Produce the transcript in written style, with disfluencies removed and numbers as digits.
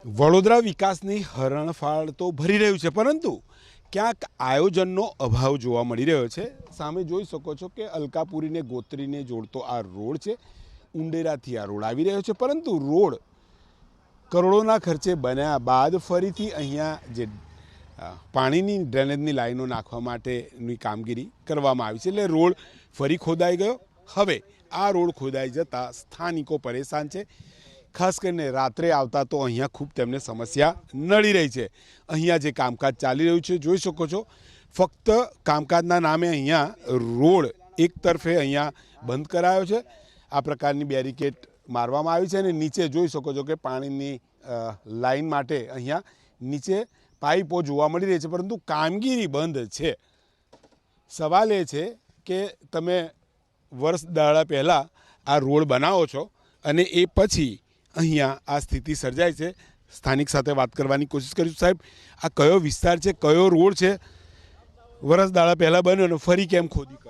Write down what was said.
વડોદરા વિકાસની હરણફાળ તો ભરી રહ્યું છે, પરંતુ ક્યાંક આયોજનનો અભાવ જોવા મળી રહ્યો છે। સામે જોઈ શકો છો કે અલકાપુરીને ગોત્રીને જોડતો આ રોડ છે। ઉંડેરાથી આ રોડ આવી રહ્યો છે, પરંતુ રોડ કરોડોના ખર્ચે બન્યા બાદ ફરીથી અહીંયા જે પાણીની ડ્રેનેજની લાઈનો નાખવા માટેની કામગીરી કરવામાં આવી છે, એટલે રોડ ફરી ખોદાઈ ગયો। હવે આ રોડ ખોદાઈ જતાં સ્થાનિકો પરેશાન છે। ખાસ કરીને રાત્રે આવતા તો અહીંયા ખૂબ તેમને સમસ્યા નડી રહી છે। અહીંયા જે કામકાજ ચાલી રહ્યું છે જોઈ શકો છો, ફક્ત કામકાજના નામે અહીંયા રોડ એક તરફે અહીંયા બંધ કરાયો છે। આ પ્રકારની બેરિકેડ મારવામાં આવી છે અને નીચે જોઈ શકો છો કે પાણીની લાઈન માટે અહીંયા નીચે પાઇપો જોવા મળી રહી છે, પરંતુ કામગીરી બંધ છે। સવાલ એ છે કે તમે વર્ષ દાડા પહેલાં આ રોડ બનાવો છો અને એ પછી અહીંયા આ સ્થિતિ સર્જાય છે। સ્થાનિક સાથે વાત કરવાની કોશિશ કરીશું। સાહેબ, આ કયો વિસ્તાર છે, કયો રોડ છે, વર્ષ દાડા પહેલાં બન્યો અને ફરી કેમ ખોદી